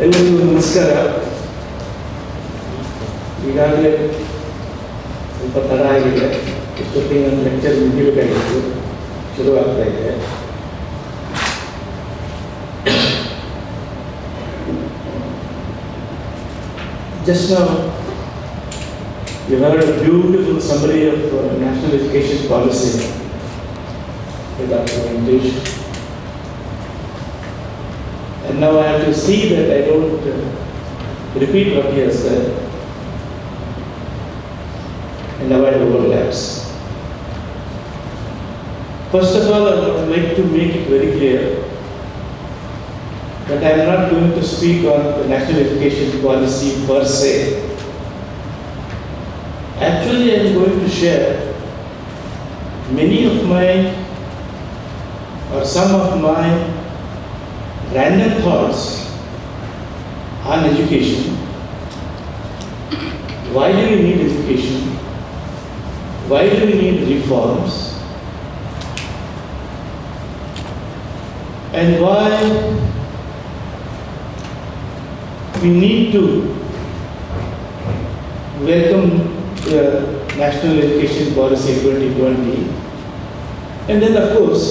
ಎಲ್ಲರಿಗೂ ನಮಸ್ಕಾರ. ಈಗಾಗಲೇ ಸ್ವಲ್ಪ ತಡ ಆಗಿದೆ. ಇಷ್ಟೊತ್ತಿಗೆ ನನ್ನ ಲೆಕ್ಚರ್ ಮುಗಿಬೇಕಾಗಿತ್ತು, ಶುರುವಾಗ್ತಾ ಇದೆ. Just now, you heard a beautiful summary of national education policy by Dr. English. And now I have to see that I don't repeat what he has said and avoid overlaps. First of all, I would like to make it very clear that I am not going to speak on the national education policy per se. Actually, I am going to share many of my or some of my random thoughts on education. Why do we need education? Why do we need reforms? And why we need to welcome the National Education Policy 2020. And then, of course,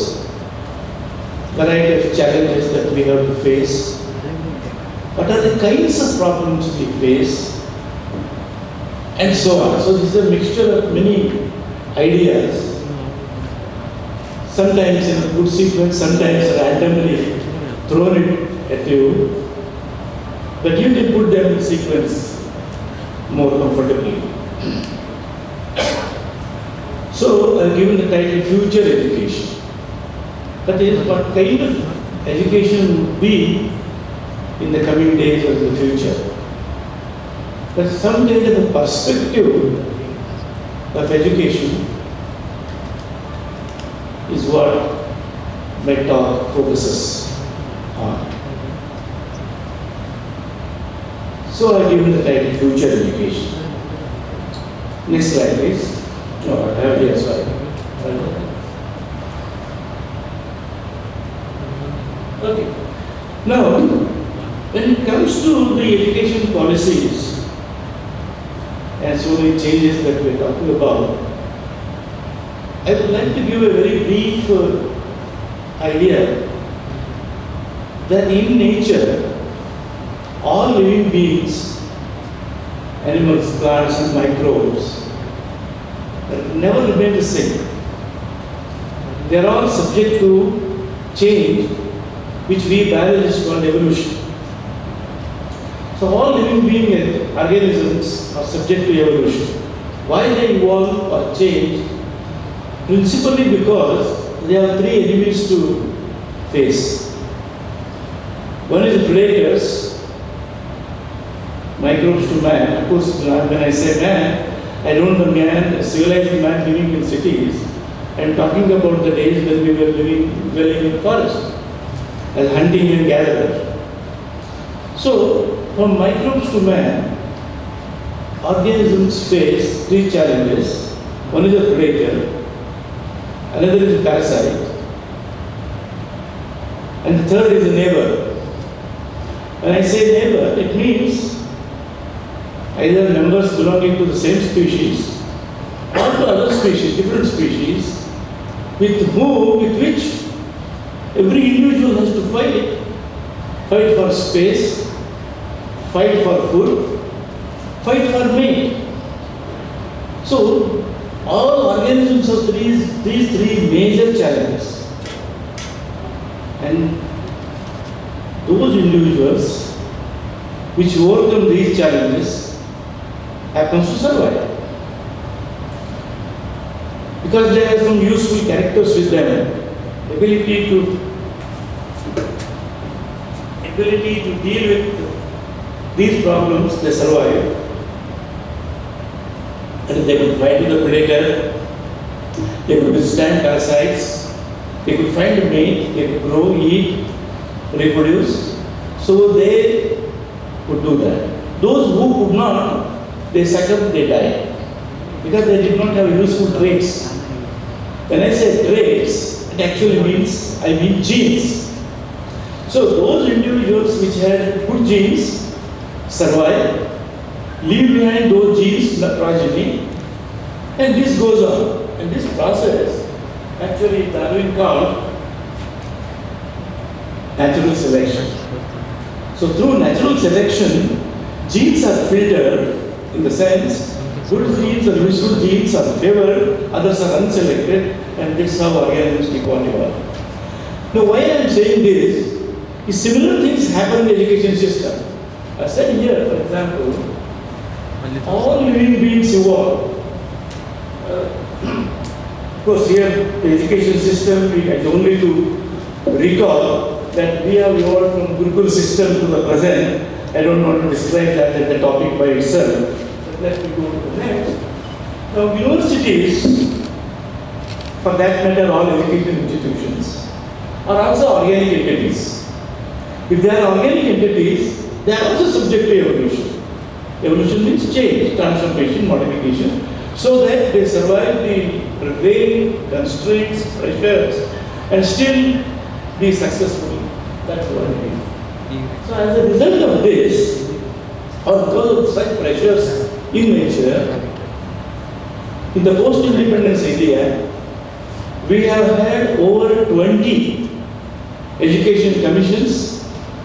variety of challenges that we have to face. What are the kinds of problems we face? And so on. So this is a mixture of many ideas. Sometimes in a good sequence, sometimes randomly thrown it at you. But you can put them in sequence more comfortably. So I've given the title Future Education. That is, what kind of education would be in the coming days or the future. But some kind of a perspective of education is what my talk focuses on. So I've given the title Future Education. Next slide, please. No, I have here, sorry. Okay. Now, when it comes to the education policies and so many changes that we're talking about, I would like to give a very brief idea that in nature, all living beings, animals, plants, and microbes, never remain the same. They are all subject to change, which we biologists call evolution. So all living being organisms are subject to evolution. Why they evolve or change? Principally because they have three enemies to face. One is the predators, microbes to man. Of course, when I say man, I don't know man, civilized man living in cities. I'm talking about the days when we were dwelling in forest, as hunting and gatherer. So, from microbes to man, organisms face three challenges. One is a predator, another is a parasite, and the third is a neighbor. When I say neighbor, it means either members belonging to the same species or to other species, different species, with which every individual has to fight for space, fight for food, fight for mate. So, all organisms have these three major challenges. And those individuals which overcome these challenges happens to survive. Because they have some useful characters with them, ability to deal with these problems, they survive. And they could fight with the predator, they could withstand parasites, they could find a mate, they could grow, eat, reproduce. So they could do that. Those who could not, they succumb, they die. Because they did not have useful traits. When I say traits, it actually means, I mean genes. So those individuals which had good genes survive, leave behind those genes, the progeny, and this goes on. And this process, actually Darwin called natural selection. So through natural selection, genes are filtered in the sense, good genes or useful genes are favored, others are unselected, and this is how organisms keep on evolving. Now why I am saying this, is similar things happen in the education system. I said here, for example, all living beings evolve. Of course, here the education system, we had only to recall that we have evolved from Gurukul system to the present. I don't want to describe that as a topic by itself. But let me go to the next. Now, universities, for that matter, all education institutions, are also organic entities. If they are organic entities, they are also subject to evolution. Evolution means change, transformation, modification, so that they survive the prevailing constraints, pressures, and still be successful. That's what it is. So as a result of this, or because of such pressures in nature, in the post-independence India, we have had over 20 education commissions.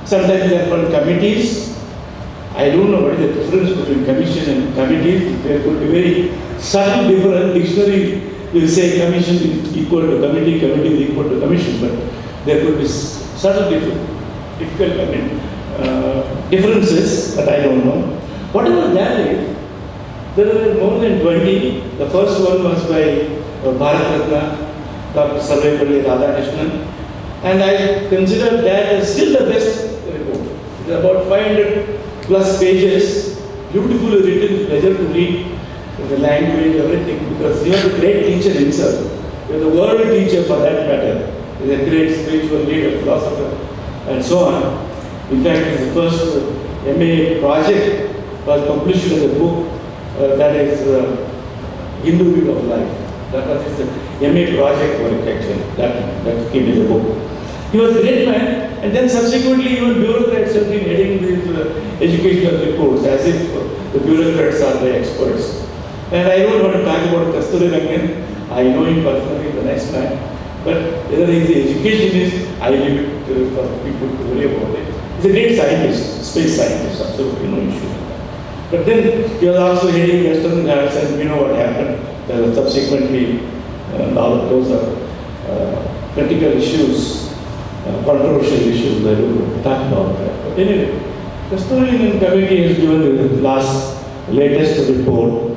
Sometimes they are called committees. I don't know what is the difference between commission and committee. There could be very subtle difference. Dictionary will say commission is equal to committee, committee is equal to commission, but there could be subtle difficult differences that I don't know. Whatever that is, there were more than 20. The first one was by Bharat Ratna, Dr. Sarvepalli Radhakrishnan, and I consider that as still the best report. It is about 500 plus pages, beautifully written, pleasure to read, the language, everything, because he was a great teacher himself. He was a world teacher for that matter. He is a great spiritual leader, philosopher, and so on. In fact, his first MA project was published as a book that is Hindu View of Life. That was his MA project work actually, that came as a book. He was a great man, and then subsequently even bureaucrats have been heading these educational reports as if the bureaucrats are the experts. And I don't want to talk about Kasturi Rangan. I know him personally, the nice man. But whether he is an educationist, I leave it for people to worry about it. He's a great scientist, space scientist, absolutely no issue. But then he was also heading Western Ghats, and we know what happened. There were subsequently all of those are critical issues, controversial issues. I don't want to talk about that. But anyway, the Kasturi Committee has given the latest report.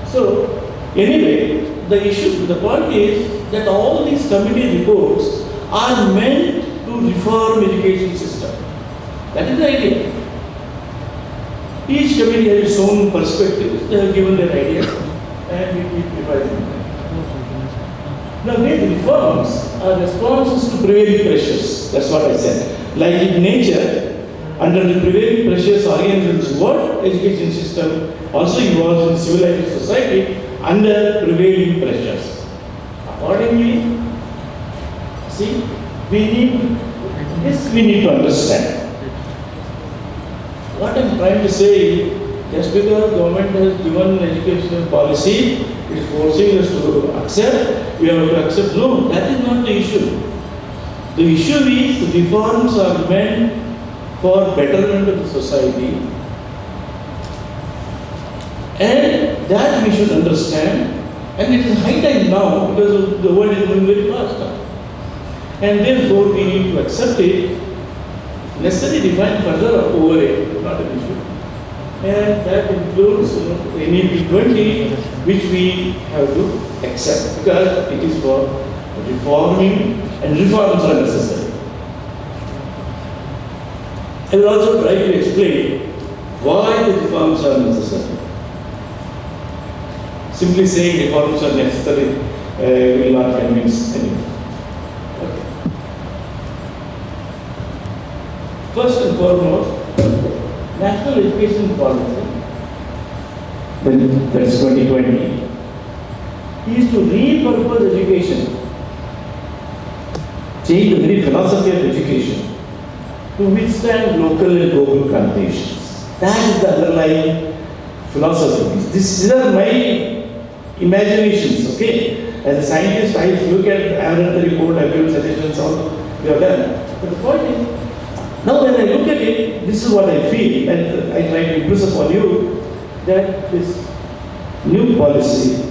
So, anyway, the point is that all these committee reports are meant to reform education system. That is the idea. Each committee has its own perspective. They have given their ideas and we keep revising them. Now, these reforms are responses to prevailing pressures. That's what I said. Like in nature, under the prevailing pressures, organisms evolved, education system also evolves in civilized society under prevailing pressures. Accordingly, see, we need to understand. What I am trying to say is, just because government has given educational policy, it is forcing us to accept, we have to accept. No, that is not the issue. The issue is the reforms are meant for betterment of the society, and that we should understand, and it is high time now because the world is moving very fast now. And therefore we need to accept it, necessarily define further over it, not an issue. And that includes NEP 20, which we have to accept because it is for reforming, and reforms are necessary. I will also try to explain why the reforms are necessary. Simply saying reforms are necessary will not convince anyone. Okay. First and foremost, national education policy, that is 2020, is to repurpose education. Change the very philosophy of education to withstand local and global conditions. That is the underlying philosophy. These are my imaginations, okay? As a scientist, I look at, I have read the report, I give suggestions, all we have done. But the point is, now when I look at it, this is what I feel, and I try to impress upon you that this new policy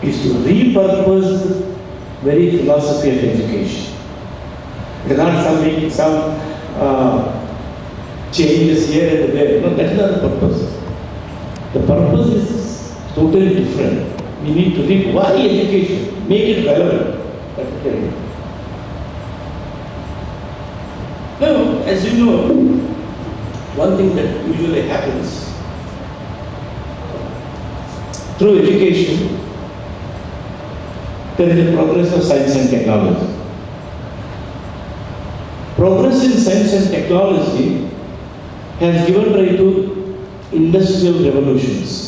is to repurpose the very philosophy of education. It is not something, some changes here and there. No, that is not the purpose. The purpose is totally different. We need to read why education, make it relevant. That's the thing. Now, as you know, one thing that usually happens through education, there is a progress of science and technology. Progress in science and technology has given rise to industrial revolutions.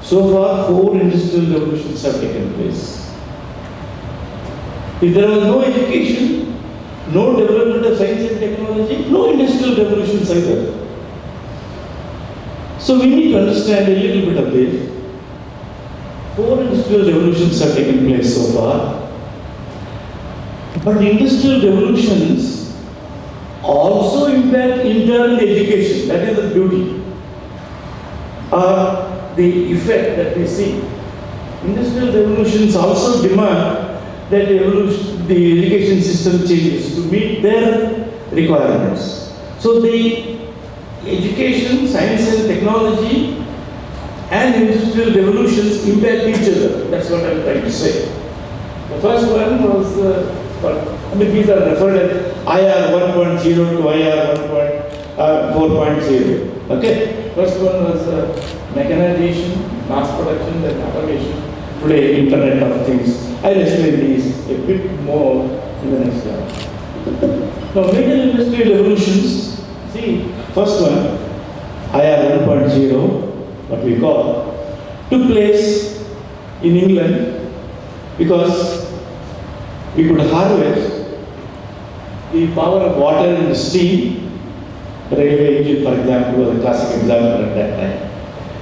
So far, 4 industrial revolutions have taken place. If there was no education, no development of science and technology, no industrial revolutions either. So we need to understand a little bit of this. 4 industrial revolutions have taken place so far. But the industrial revolutions also impact internal education. That is the beauty. The effect that we see. Industrial revolutions also demand that the education system changes to meet their requirements. So the education, science and technology and industrial revolutions impact each other. That's what I'm trying to say. The first one was, these are referred as IR 1.0 to IR 4.0. Okay? First one was mechanization, mass production, and automation. Today, Internet of Things. I'll explain these a bit more in the next class. Now, major industrial revolutions. See, first one, IR 1.0. What we call, took place in England because we could harvest the power of water and steam. The railway engine, for example, was a classic example at that time.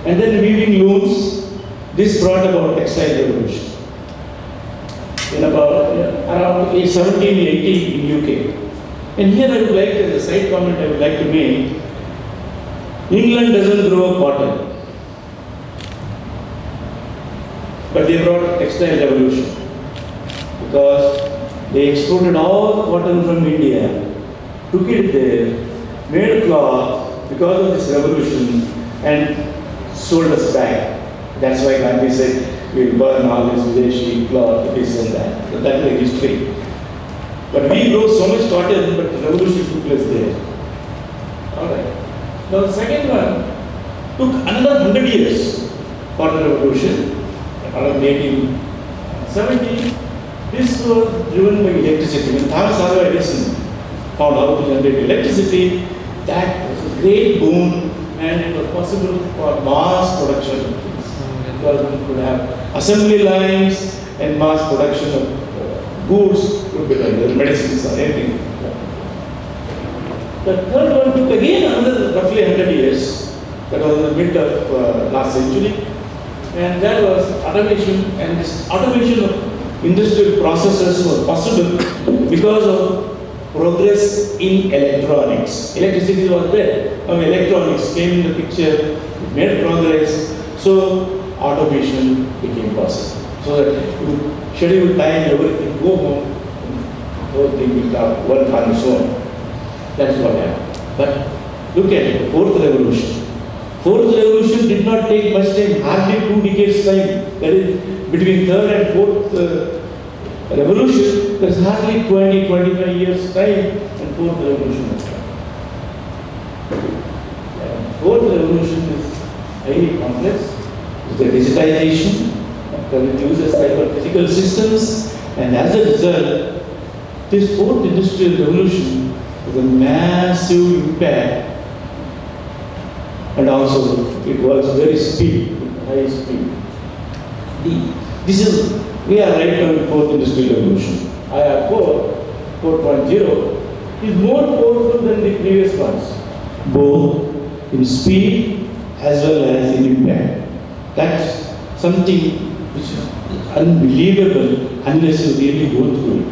And then weaving looms, this brought about textile revolution. In about around 1780 in UK. And here I would like, as a side comment I would like to make, England doesn't grow cotton. But they brought textile revolution because they exported all the cotton from India, took it there, made cloth because of this revolution and sold us back. That's why Gandhi said, we'll burn all this Videshi cloth, this and that. So that's the history. But we grow so much cotton, but the revolution took place there. Alright. Now the second one took another 100 years for the revolution. Around 1870, this was driven by electricity. When Thomas Alva Edison found how to generate electricity, that was a great boon and it was possible for mass production of things. Because we could have assembly lines and mass production of goods, could be like medicines or anything. The third one took again another roughly 100 years. That was in the mid of last century. And that was automation, and this automation of industrial processes was possible because of progress in electronics. Electricity was there. Now electronics came in the picture, it made progress, so automation became possible. So that you schedule time, everything, go home, whole thing will work on its own. That's what happened. But look at it, the fourth revolution. Fourth revolution did not take much time, hardly 2 decades time. That is, between third and fourth revolution, there is hardly 20-25 years time, and fourth revolution has come. Fourth revolution is highly complex. It's the digitization, because it uses cyber physical systems, and as a result, this fourth industrial revolution has a massive impact. And also, it works very high speed. We are right now in fourth industrial revolution. IR4 4.0 is more powerful than the previous ones, both in speed as well as in impact. That's something which is unbelievable unless you really go through it.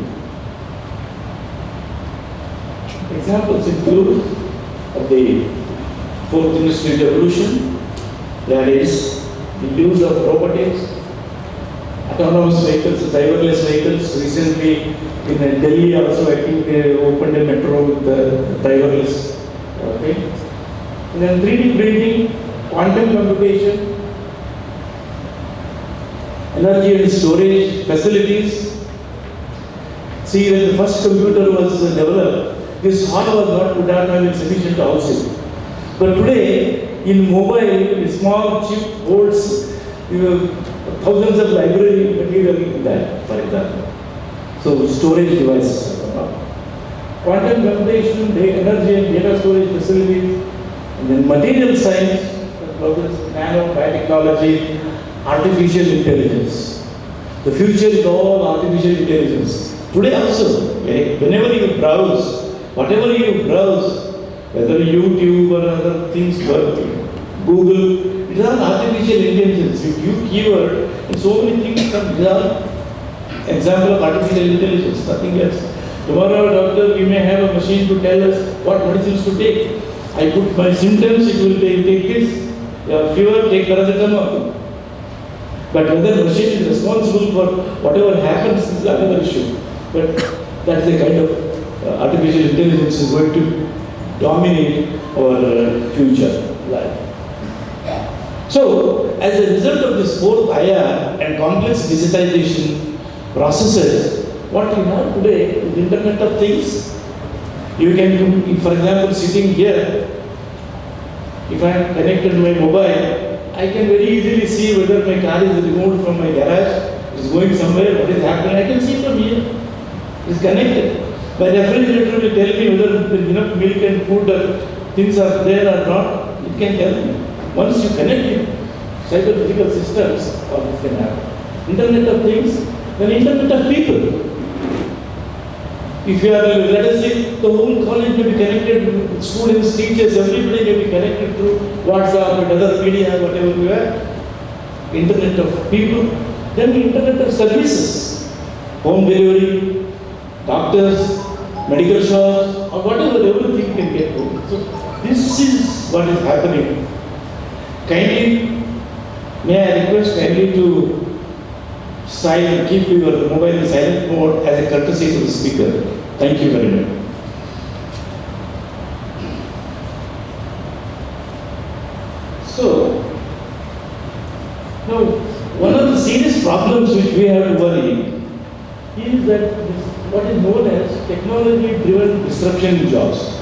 Examples include of the fourth industrial revolution, that is the use of robotics, autonomous vehicles, driverless vehicles. Recently in Delhi also, I think they opened a metro with driverless. Okay. And then 3D printing, quantum computation, energy and storage facilities. See, when the first computer was developed, this hall was not would not have been sufficient to house it. But today, in mobile, a small chip holds thousands of library material in that, for example. So storage devices. Quantum computation, energy and data storage facilities, and then material science, nano, biotechnology, artificial intelligence. The future is all artificial intelligence. Today also, whenever you browse, whatever you browse, whether YouTube or other things, Google, it is all artificial intelligence. You give keyword and so many things come. These are example of artificial intelligence, nothing else. Tomorrow, doctor, you may have a machine to tell us what medicines to take. I put my symptoms, it will take this. You have fever, take paracetamol. But whether machine is responsible for whatever happens is another issue. But that's the kind of artificial intelligence is going to dominate our future life. So, as a result of this fourth IR and complex digitization processes, what we have today is Internet of Things. You can, for example, sitting here, if I am connected to my mobile, I can very easily see whether my car is removed from my garage, is going somewhere, what is happening. I can see from here. It is connected. My refrigerator will tell me whether enough milk and food or things are there or not. It can tell me. Once you connect it, psychophysical systems, all this can happen. Internet of Things, then Internet of People. If you are, let us say, the whole college may be connected with students, teachers, everybody may be connected through WhatsApp and other media, whatever you have. Internet of People, then the Internet of Services, home delivery, doctors, medical shops, or whatever, everything can get going. So this is what is happening. Kindly, may I request kindly to keep your mobile in silent mode as a courtesy to the speaker. Thank you very much. So, now one of the serious problems which we have to worry is that what is known as technology-driven disruption in jobs.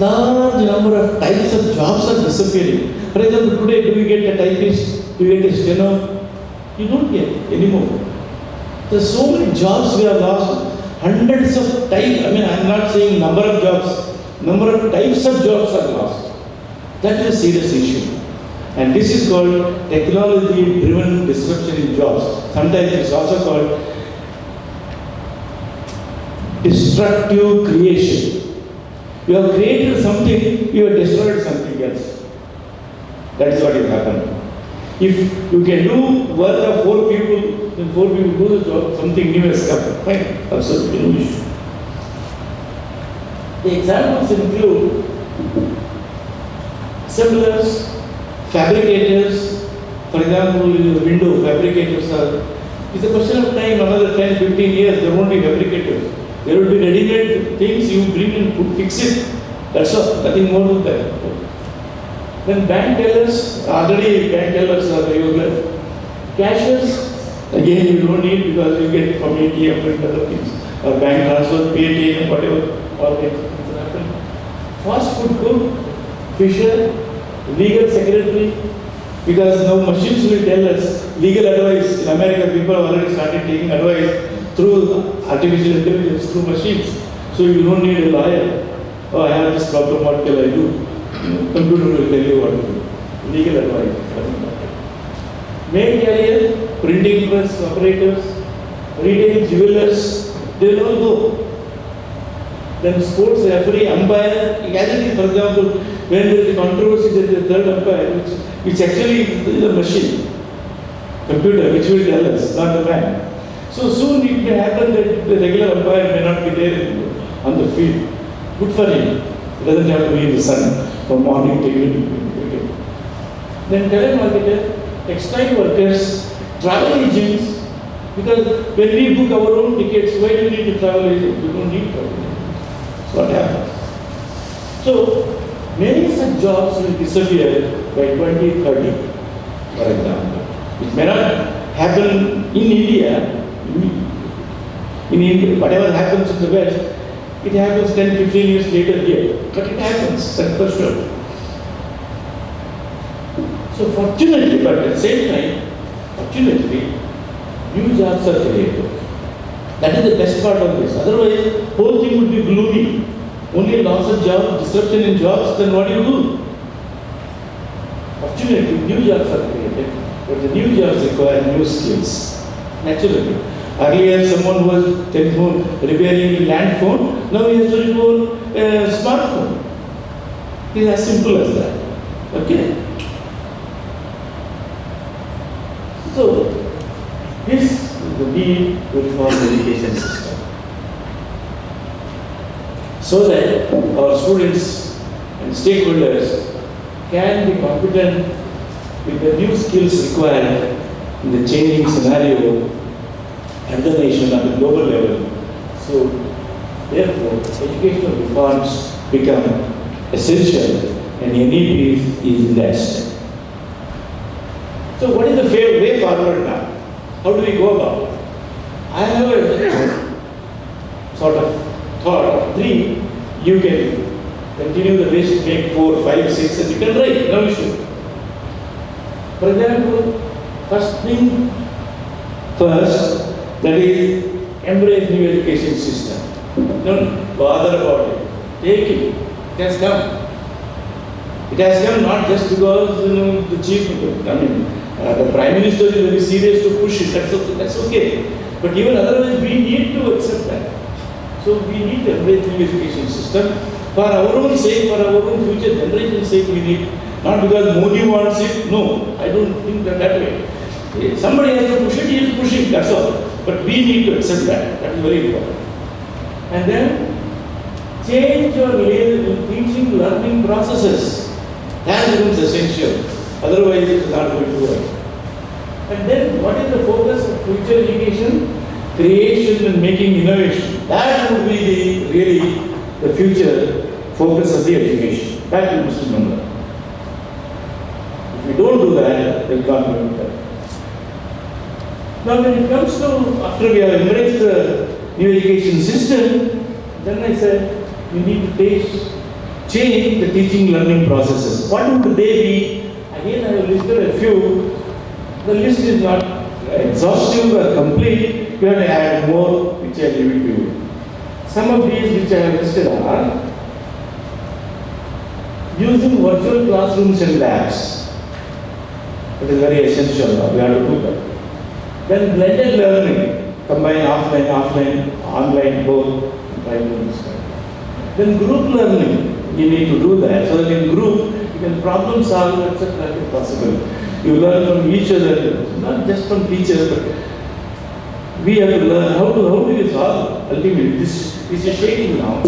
Large number of types of jobs are disappearing. For example, today, do we get a typist? Do we get a steno? You don't get anymore. There are so many jobs we have lost. Hundreds of types. I mean, I am not saying number of jobs. Number of types of jobs are lost. That is a serious issue. And this is called technology-driven disruption in jobs. Sometimes it's also called destructive creation. You have created something, you have destroyed something else. That is what is happening. If you can do work of 4 people, then 4 people do the job, something new has come. Fine, absolutely no issue. The examples include assemblers, fabricators. For example, window fabricators are. It's a question of time, another 10, 15 years, there won't be fabricators. There will be ready-made things you bring and fix it. That's all, nothing more than that. Then bank tellers, already bank tellers are regular. Cashiers, again you don't need because you get it from ATM and other things. Or bank transfer, PATM, whatever, all things happen. Fast food cook, fisher, legal secretary, because now machines will tell us legal advice. In America, people have already started taking advice through artificial intelligence, through machines. So you don't need a lawyer. Oh, I have this problem, what shall I do? Computer will tell you what to do. Legal advice. Mail carrier, printing press operators, retail jewelers, They will all go. Then sports referee, umpire, for example, when there is a controversy, there is a third umpire, which actually is a machine, computer, which will tell us, not the man. So soon it may happen that the regular umpire may not be there on the field. Good for him. He doesn't have to be in the sun from morning till evening. Then telemarketer, textile workers, travel agents, because when we book our own tickets, why do we need a travel agent? We don't need travel agents. What happens? So, many such jobs will disappear by 2030, for example. It may not happen in India. In India, whatever happens in the West, it happens 10, 15 years later here. But it happens, that's for sure. So fortunately, but at the same time, fortunately, new jobs are created. That is the best part of this. Otherwise, whole thing would be gloomy. Only loss of jobs, disruption in jobs, then what do you do? Fortunately, new jobs are created, but the new jobs require new skills. Naturally. Earlier, someone was telephone repairing a land phone, now he has to repair a smartphone. It is as simple as that. Okay? So, this is the need to reform the education system. So that our students and stakeholders can be competent with the new skills required in the changing scenario at the nation at the global level. So, therefore, educational reforms become essential and NEP is in that step. So, what is the way forward now? How do we go about it? I have a sort of thought of 3. You can continue the list, make 4, 5, 6, and you can write, no issue. For example, first thing first, that is embrace new education system. Don't bother about it. Take it. It has come. It has come not just because the chief, the Prime Minister is very serious to push it. That's okay. But even otherwise, we need to accept that. So we need to embrace new education system for our own sake, for our own future generation's sake. We need, not because Modi wants it. No, I don't think that way. Somebody has to push it. He is pushing. That's all. But we need to accept that. That is very important. And then change your teaching, learning processes. That becomes essential. Otherwise, it is not going to work. And then, what is the focus of future education? Creation and making innovation. That would be really the future focus of the education. That you must remember. If we don't do that, we can't do that. Now, when it comes to, after we have embraced the new education system, then I said, we need to change the teaching learning processes. What would they be? Again, I have listed a few. The list is not exhaustive or complete. You have to add more, which I leave it to you. Some of these which I have listed are using virtual classrooms and labs. It is very essential now. We have to do that. Then blended learning, combine offline, online, both. Then group learning, you need to do that. So that in group, you can problem solve, etc. if possible. You learn from each other, not just from teachers, but we have to learn how do you solve. Ultimately, this is shaking now.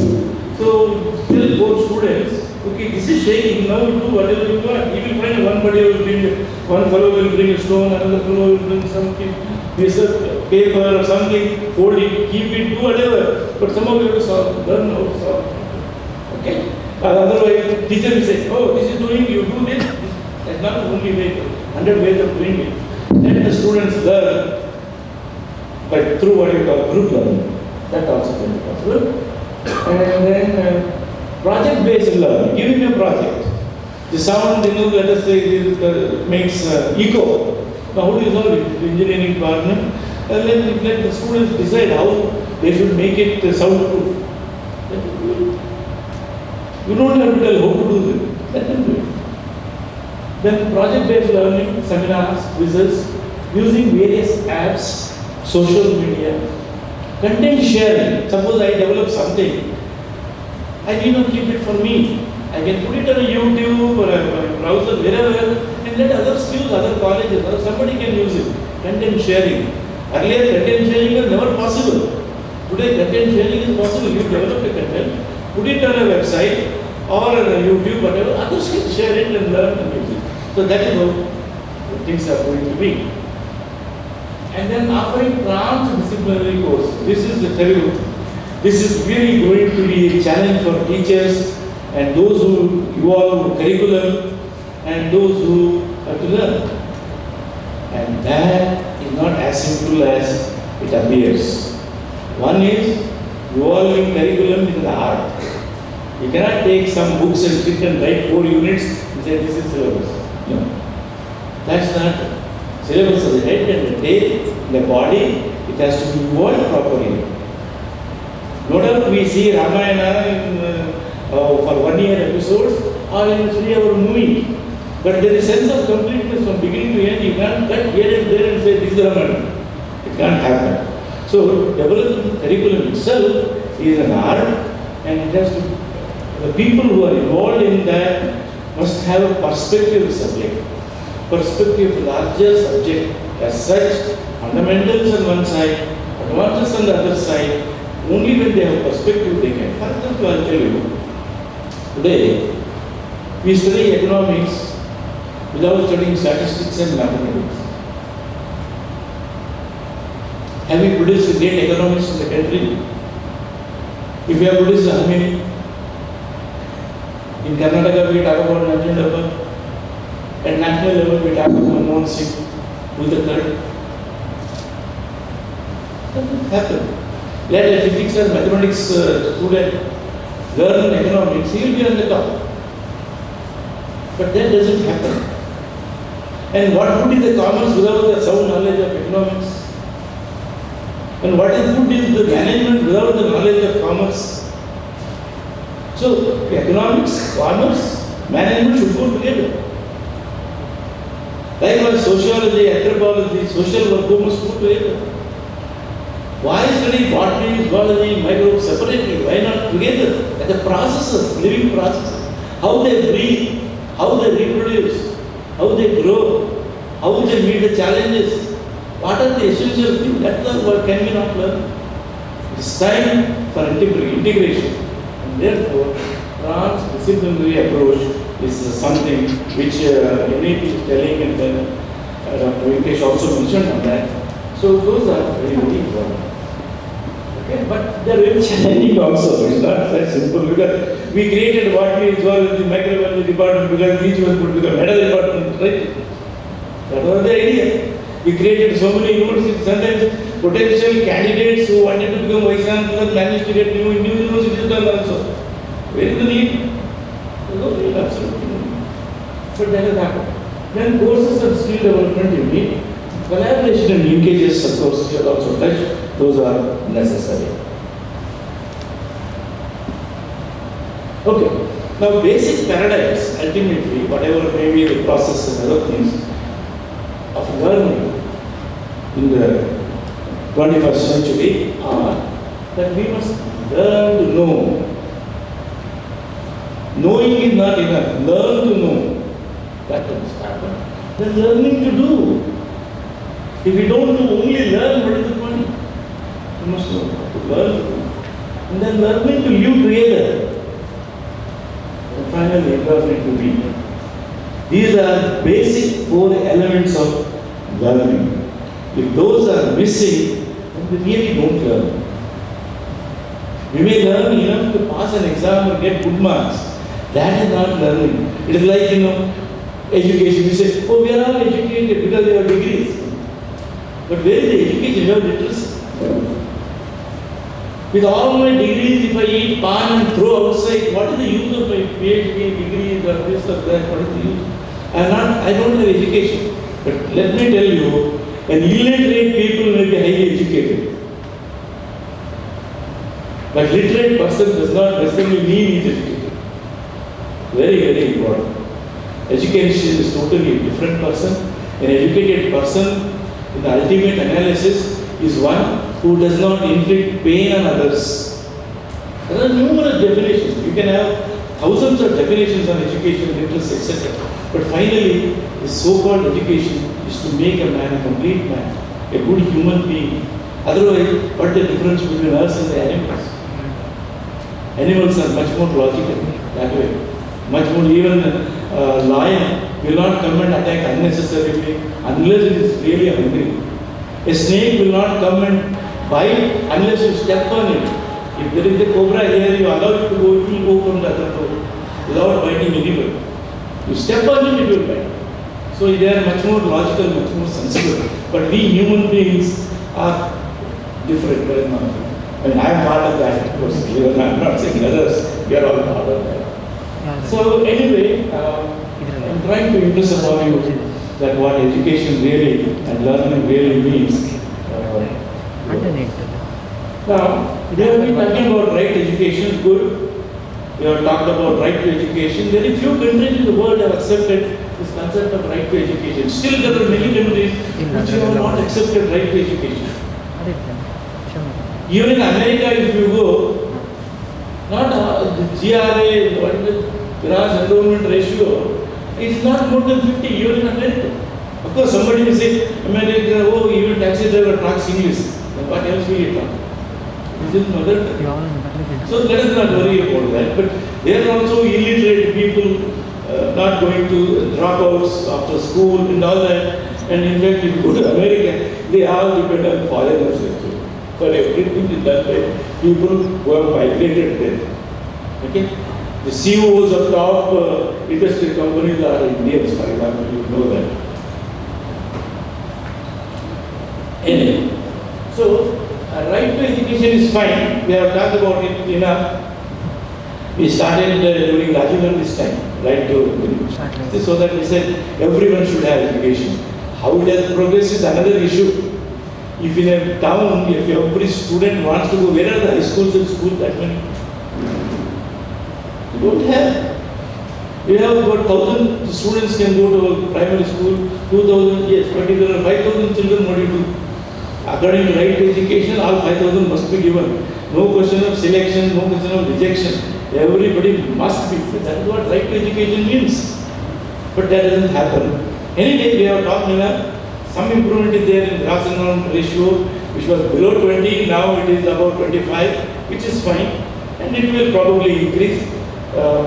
So, still 4 students, okay, this is shaking, now you do whatever you want. You will find one fellow will bring a stone, another fellow will bring something, piece of paper or something, fold it, keep it, do whatever. But somehow you have to solve, learn how to solve. Okay? Otherwise, teacher will say, oh, this is doing, you do this. That's not the only way, 100 ways of doing it. Then the students learn but through what you call group learning. That also can be possible. And then project-based learning, give him a project. The sound, let us say, it makes echo. Now, how do you solve it? The engineering department. Let the students decide how they should make it soundproof. You don't have to tell how to do it. Let them do it. Then project-based learning, seminars, quizzes, using various apps, social media, Content sharing. Suppose I develop something, I need not keep it for me. I can put it on a YouTube or a browser, wherever, and let others use, other colleges, or somebody can use it. Content sharing. Earlier, content sharing was never possible. Today, content sharing is possible. You develop a content, put it on a website or on a YouTube, whatever, others can share it and learn and use it. So that is how things are going to be. And then offering transdisciplinary course. This is the terrible. This is really going to be a challenge for teachers and those who evolve curriculum and those who have to learn. And that is not as simple as it appears. One is evolving curriculum is the art. You cannot take some books and sit and write 4 units and say this is syllabus. No. That's not syllabus of the head and the tail, the body. It has to be evolved properly. No doubt we see Ramayana for 1 year episodes or in 3 hour movie. But there is a sense of completeness from beginning to end. You can't cut here and there and say this is Ramayana. It can't happen. So developing curriculum itself is an art, and it has to, the people who are involved in that must have a perspective subject. Perspective larger subject as such, fundamentals on one side, advances on the other side. Only when they have perspective they can. For example, I'll tell you, today we study economics without studying statistics and mathematics. Have we produced great economists in the country? If we have produced how many? In Karnataka we talk about national level. At national level we talk about Manmohan Singh, who the third. Doesn't happen. Let a physics and mathematics student learn economics, he will be on the top. But that doesn't happen. And what good is the commerce without the sound knowledge of economics? And what is good is the management without the knowledge of commerce? So, economics, commerce, management should go together. Likewise, sociology, anthropology, social work must go together. Why study botany, zoology, microbes separately? Why not together? As the processes, living processes. How they breathe, how they reproduce, how they grow, how they meet the challenges. What are the essential things? That's what can we not learn? It's time for integration. And therefore, transdisciplinary approach is something which NEP is telling, and then Dr. Venkatesh also mentioned on that. So those are very, very important. Okay, but they are very challenging also. It's not that simple, because we created what we call the microbiology department because each one could become another department, right? That was the idea. We created so many universities. Sometimes potential candidates who wanted to become vice chancellor managed to get new universities done also. Where is the need? No, absolutely no. But that has happened. Then courses and skill development you need. Collaboration and linkages, of course, you are also touched. Those are necessary. Okay. Now, basic paradigms, ultimately, whatever may be the process and other things of learning in the 21st century are that we must learn to know. Knowing is not enough. Learn to know. That must happen. Then learning to do. If we don't do, only learn, what is the point? You must know to learn to do. And then learning to live together. And finally, learning to be. These are basic 4 elements of learning. If those are missing, then we really don't learn. We may learn enough to pass an exam and get good marks. That is not learning. It is like, education. We say, oh, we are all educated because we have degrees. But where is the education? You have literacy. With all my degrees, if I eat pan and throw outside, what is the use of my PhD degrees or this or that? What is the use? I don't have education. But let me tell you, an illiterate people may be highly educated. But literate person does not necessarily mean he is educated. Very, very important. Education is totally a different person. An educated person, in the ultimate analysis, is one who does not inflict pain on others. There are numerous definitions. You can have thousands of definitions on education, literacy, etc. But finally, the so-called education is to make a man a complete man, a good human being. Otherwise, what is the difference between us and the animals? Animals are much more logical that way. Much more, even a lion will not come and attack unnecessarily unless it is really hungry. A snake will not come and bite unless you step on it. If there is a cobra here, you allow it to go, it will go from the other door without biting anybody. You step on it, it will bite. So they are much more logical, much more sensible. But we human beings are different. I mean, I am part of that, of course. I am not saying others, we are all part of that. So anyway, I'm trying to impress upon you that what education really and learning really means. Now, we have been talking about right education, good. We have talked about right to education. Very few countries in the world have accepted this concept of right to education. Still, there are many countries which have not accepted right to education. Even in America, if you go, not the GRA, what is the gross enrollment ratio, is not more than 50, even in America. Of course, somebody will say, America, oh, even taxi driver talks English. What else will he talk? This is mother tongue. So let us not worry about that. But there are also illiterate people not going to dropouts after school and all that. And in fact, if you go to America, they all depend on foreigners actually. For everything is done by people who have migrated there. Okay? The CEOs of top industry companies are Indians, for example, you know that. Anyway, so right to education is fine. We have talked about it enough. We started during Rajiv Gandhi's time, right to so that we said everyone should have education. How it has progressed is another issue. If in a town, if every student wants to go, where are the high schools and schools that many? You don't have. We have about 1,000 students can go to a primary school, 2,000, yes, but if there are 5,000 children, what do you do? According to right to education, all 5,000 must be given. No question of selection, no question of rejection. Everybody must be. That is what right to education means. But that doesn't happen. Anyway, we have talked enough. Some improvement is there in gross enrollment ratio, which was below 20, now it is about 25, which is fine. And it will probably increase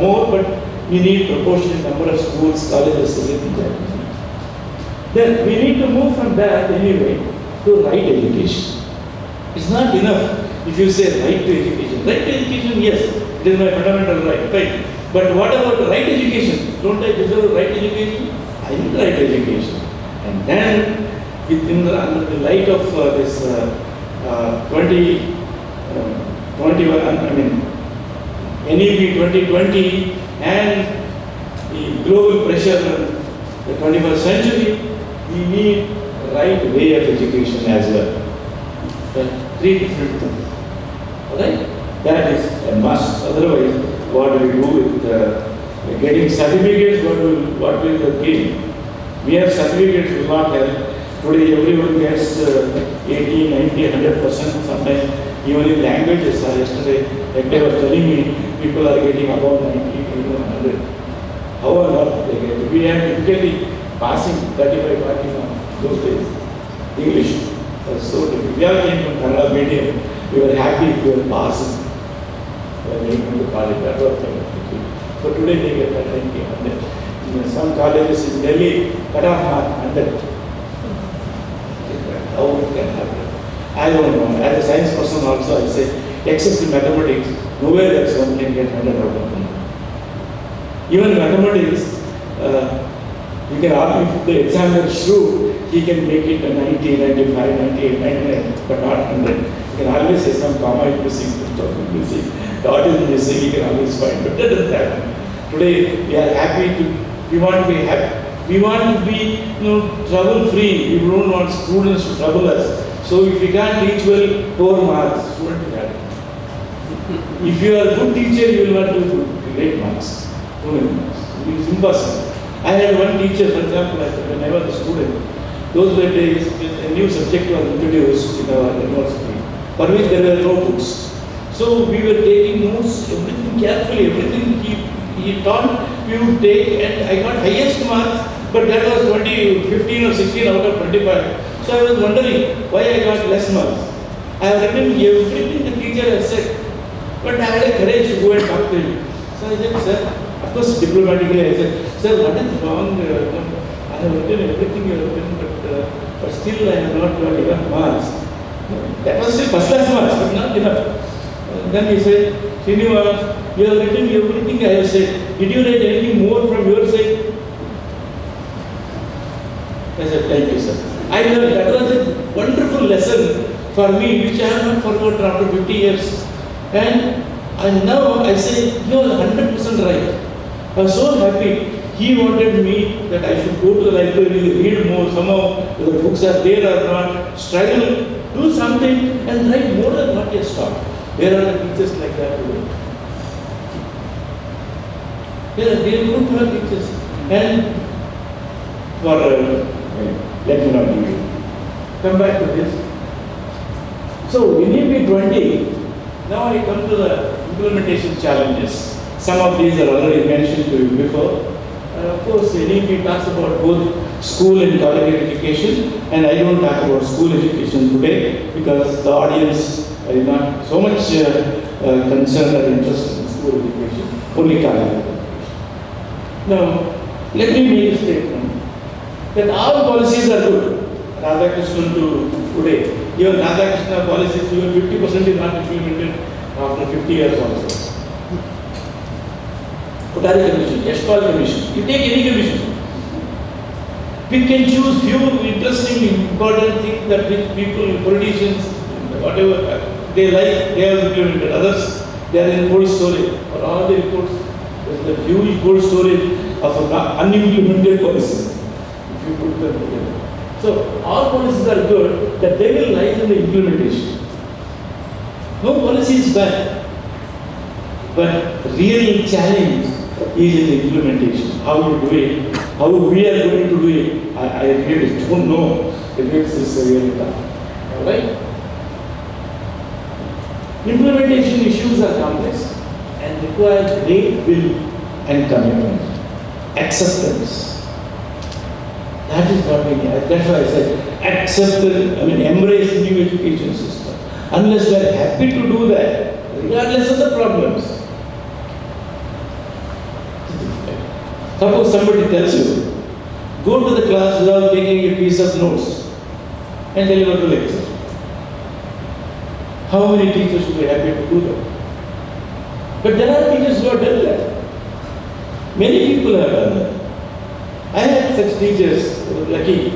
more, but we need proportionate number of schools, colleges, everything like that. Then we need to move from that anyway to right education. It's not enough if you say right to education. Right to education, yes, it is my fundamental right, fine. But what about right education? Don't I deserve right education? I need right education. And then, under the light of this 21, NEP 2020 and the global pressure of the 21st century, we need right way of education as well. Three different things. Alright? That is a must. Otherwise, what do we do with getting certificates? What will the gain? We have certificates will not help. Today everyone gets 80, 90, 100%. Sometimes even in languages. Yesterday, like they were telling me, people are getting above 90, even 100. How on earth they get? We had difficulty passing 35, 40 those days. English was so difficult. We all came from Kannada medium. We were happy if we were passing. We were going to college. That was the So today they get 90, 100. In some colleges in Delhi, cut off mark 100. How it can happen? I don't know. As a science person also, I say, except in mathematics, nowhere else one can get 100 out of 100. Even mathematics, you can argue if the examiner is shrewd, he can make it a 90, 95, 98, 99, but not 100. You can always say some comma is missing, dot is missing, dot is missing, you can always find, but that doesn't happen. Today, we are happy to. We want to be happy. We want to be, trouble-free. We don't want students to trouble us. So if we can't teach well, poor marks, student will have. If you are a good teacher, you will not do great marks. Too many marks. It is impossible. I had one teacher, for example, when I was a student. Those were days, a new subject was introduced in our university. for which there were no books. So we were taking notes, everything carefully, everything he taught, we would take, and I got highest marks, but that was 15 or 16 out of 25. So I was wondering why I got less marks. I have written everything the teacher has said, but I had a courage to go and talk to him. So I said, sir, of course diplomatically I said, sir, what is wrong? I have written everything you have written, but still I have not got enough marks. That was still first class marks, but not enough. Then he said, Srinivas, you have written everything I have said. Did you write anything more from your side? I said, thank you, sir. I learned that was a wonderful lesson for me, which I have not forgotten after 50 years. And now I say, you are 100% right. I was so happy. He wanted me that I should go to the library, read more, somehow, whether the books are there or not, struggle, do something and write more than what he has taught. Where are the teachers like that today? They don't have teachers. And for, let me not give you. Come back to this. So, in NEP 20, now I come to the implementation challenges. Some of these are already mentioned to you before. Of course, NEP talks about both school and college education, and I don't talk about school education today because the audience is not so much concerned or interested in school education, only college education. Now, let me make a statement that all policies are good. Radhakrishnan to today, even Radhakrishnan policies, even 50% is not implemented after 50 years also. Kothari Commission, Yashpal Commission, you take any commission. We can choose few interesting, important things that which people, politicians, whatever they like, they have implemented. Others, they are in cold storage. For all the reports, there is a huge cold storage of unimplemented policies. If you put them together. So, all policies are good, the devil lies in the implementation. No policy is bad, but the real challenge is in the implementation. How to do it, how we are going to do it, I really don't know. It makes this really tough. Alright? Implementation issues are complex and require great will and commitment. Acceptance. That is what we need. That's why I said, embrace the new education system. Unless we are happy to do that, regardless of the problems. Suppose somebody tells you, go to the class without taking a piece of notes and deliver the lecture. How many teachers would be happy to do that? But there are teachers who have done that. Many people have done that. I had such teachers, lucky,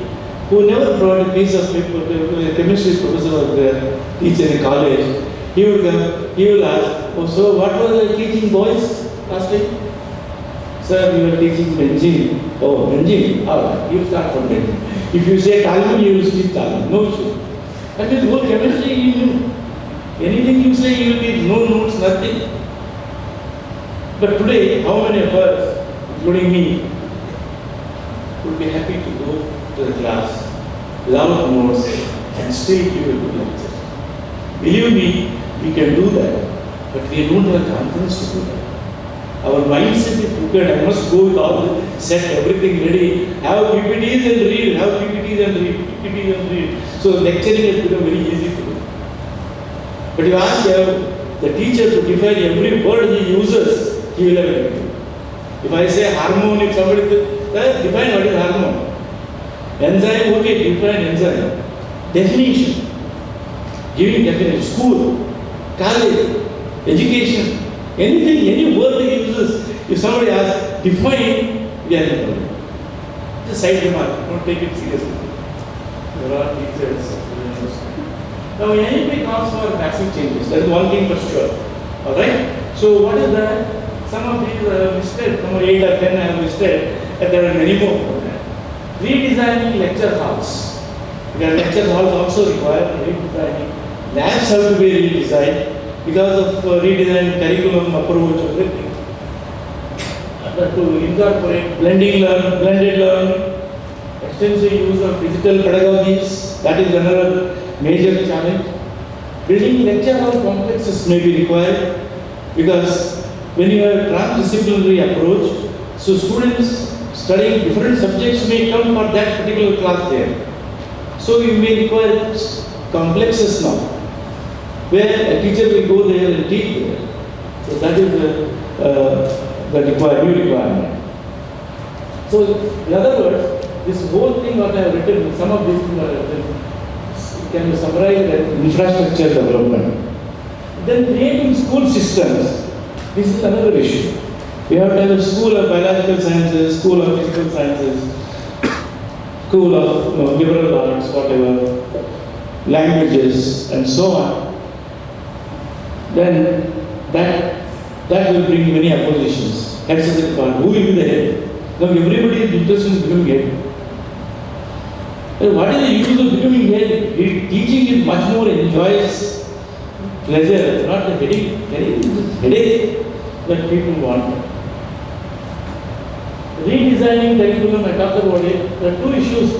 who never brought a piece of paper. A chemistry professor was there, teacher in college. He would come, he will ask, oh, so what was I teaching boys last week? Sir, you were teaching benzene. Oh, benzene? Ah, you start from benzene. If you say talcum, you will speak talcum. No issue. And with whole chemistry, you knew. Anything you say, you will need no notes, nothing. But today, how many of us, including me, would be happy to go to the class without notes and still give a good lecture? Believe me, we can do that, but we don't have confidence to do that. Our mindset is prepared. I must go with all the set, everything ready, have PPTs and read, have PPTs and read, PPTs and read. So lecturing has become very easy to do. But you ask the teacher to define every word he uses, he will have everything. If I say hormone, if somebody says, define what is hormone. Enzyme, okay, define enzyme. Definition. Giving definition. School, college, education, anything, any word he uses, if somebody asks, define, we are in trouble. It's a side remark, don't take it seriously. There are teachers. Now, NEP calls for massive changes. That is one thing for sure. Alright? So, what is that? Some of these I have listed, some 8 or 10 I have listed, and there are many more. Redesigning lecture halls. Because lecture halls also require redesigning. Labs have to be redesigned because of redesign curriculum approach, everything. To incorporate blended learning, extensive use of digital pedagogies, that is another major challenge. Building lecture hall complexes may be required because when you have a transdisciplinary approach, so students studying different subjects may come for that particular class there. So you may require complexes now, where a teacher will go there and teach there. So that is the new requirement. So in other words, this whole thing what I have written, some of these things are written, can be summarized as infrastructure development. Then creating school systems, this is another issue. We have to have a school of biological sciences, school of physical sciences, school of liberal arts, whatever, languages, and so on. Then that will bring many oppositions. Head is required. Who will be the head? Now everybody is interested in becoming head. What is the use of becoming head? Teaching is much more enjoys pleasure, not the headache that people want. Redesigning curriculum, I talked about it. There are two issues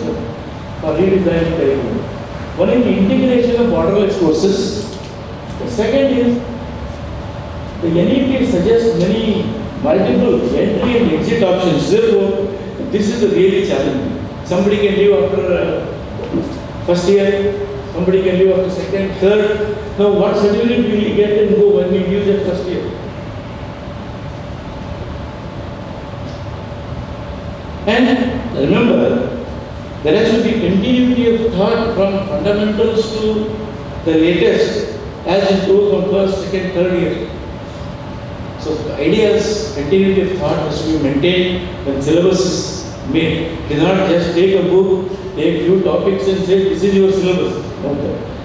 for redesigning curriculum. One is the integration of borderless courses. The second is the NEP suggests many multiple entry and exit options. Therefore, this is really challenging. Somebody can leave after first year, somebody can leave after second, third. Now, what certificate will you get and go when we use it first year? And remember, there has to be continuity of thought from fundamentals to the latest as it goes from first, second, third year. So the ideas, continuity of thought has to be maintained when syllabus is made. It is not just take a book, take few topics and say this is your syllabus.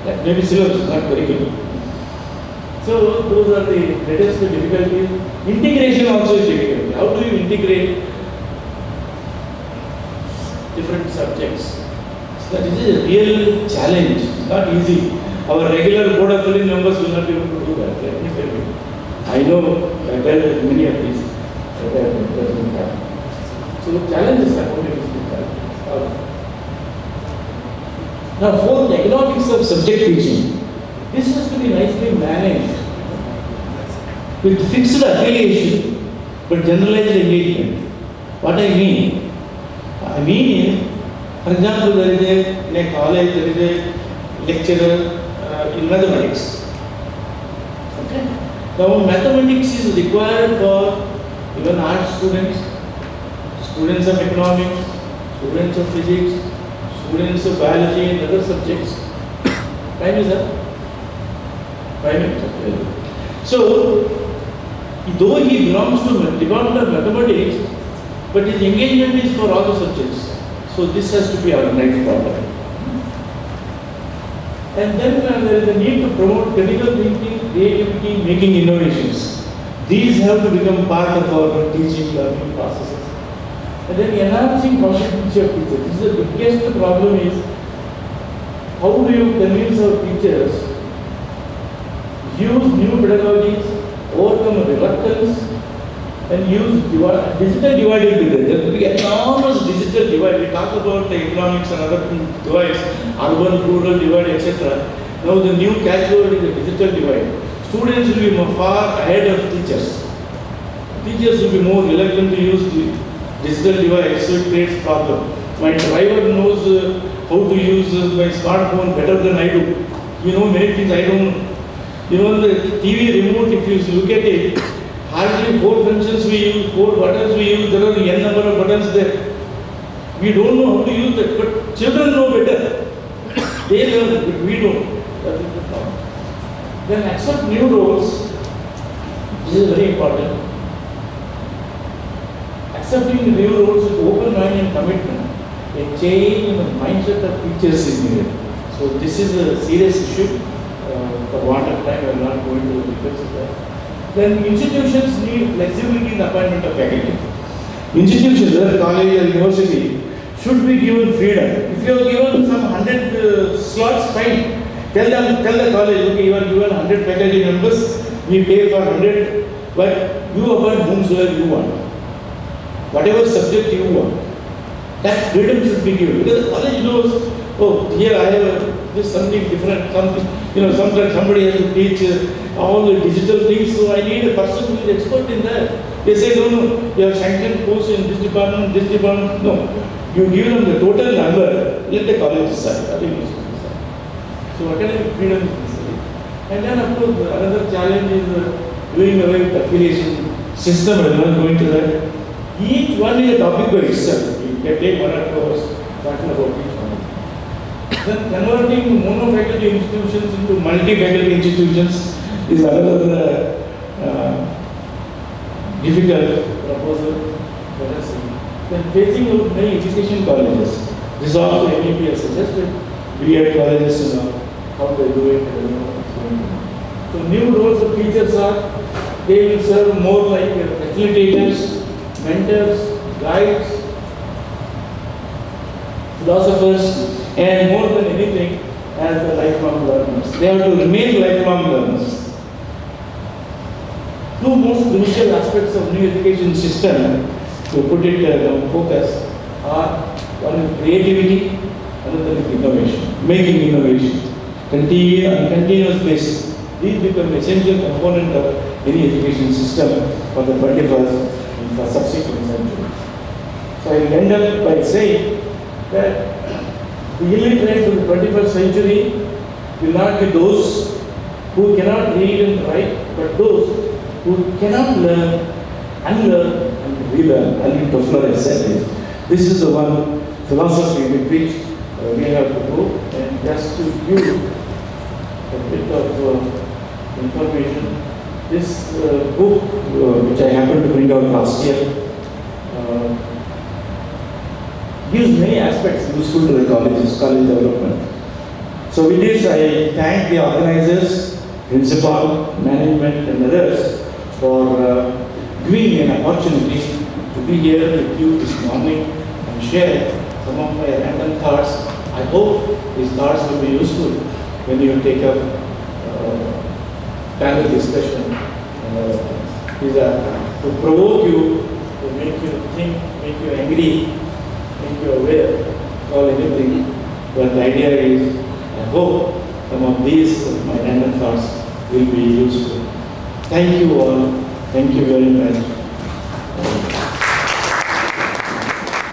That may be syllabus, not curriculum. So those are the greatest difficulties. Integration also is difficult. How do you integrate different subjects? So that is a real challenge. It's not easy. Our regular board of filling members will not be able to do that. Let me tell you. I know many of these. So the challenges are going to be now, fourth, economics of subject teaching. This has to be nicely managed with fixed affiliation but generalized engagement. What I mean is, for example, there is in a college, there is a lecturer in mathematics. Okay. Now, mathematics is required for even art students, students of economics, students of physics, students of biology and other subjects. Time is up. 5 minutes. So, though he belongs to the department of mathematics, but his engagement is for all the subjects. So, this has to be organized properly. And then there is a need to promote critical thinking, creativity, making innovations. These have to become part of our teaching learning processes. And then enhancing competency of teachers. This is the biggest problem is, how do you convince our teachers use new pedagogies, overcome reluctance, and use digital divide into that. There will be enormous digital divide. We talk about the economics and other divides, urban, rural divide, etc. Now the new catchword is the digital divide. Students will be far ahead of teachers. Teachers will be more reluctant to use the digital device, so it creates problem. My driver knows how to use my smartphone better than I do. You know many things I don't know. You know the TV remote, if you look at it, hardly 4 functions we use, 4 buttons we use, there are n number of buttons there. We don't know how to use that, but children know better. They learn, but we don't. That is the problem. Then accept new roles. This is very important. Accepting the new roles with open mind and commitment, a change in the mindset of teachers is needed. So this is a serious issue. For want of time, I am not going to discuss that. Then institutions need flexibility in the appointment of faculty. Institutions, whether college or university, should be given freedom. If you are given some 100 slots, fine. Tell the college, okay, you are given 100 faculty members, we pay for 100, but you appoint whomsoever you want. Whatever subject you want. That freedom should be given. Because the college knows oh, here I have this something different, something, sometimes somebody has to teach all the digital things, so I need a person who is expert in that. They say, no, you have sanctioned course in this department, no. You give them the total number, let the college decide. So academic freedom is necessary. And then of course another challenge is doing away with affiliation system. I am not going to that. Each one is a topic by itself. You can take 1 or 2 hours talking about each one. Then converting mono-faculty institutions into multi-faculty institutions is another difficult proposal for us. Then phasing out many education colleges. This is also NEP has suggested. B.Ed colleges, how they do it, I don't know what's going on. So new roles of teachers are, they will serve more like facilitators, mentors, guides, philosophers, and more than anything, as the lifelong learners. They have to remain lifelong learners. Two most crucial aspects of new education system, to put it on focus, are one is creativity, another is innovation, making innovation, continuous basis. These become essential component of any education system for the 21st and for subsequent centuries. So I will end up by saying that the illiterate of the 21st century will not be those who cannot read and write, but those who cannot learn, unlearn, and relearn. Ali Toffler has said this is the one philosophy with which we have to go. And just to give a bit of information, this book, which I happened to bring out last year, gives many aspects useful to the colleges, college development. So with this, I thank the organizers, principal, management, and others for giving me an opportunity to be here with you this morning and share some of my random thoughts. I hope these thoughts will be useful when you take up panel discussion. These are to provoke you, to make you think, make you angry, make you aware, call anything. But the idea is, I hope some of these, my random thoughts, will be useful. Thank you all. Thank you very much.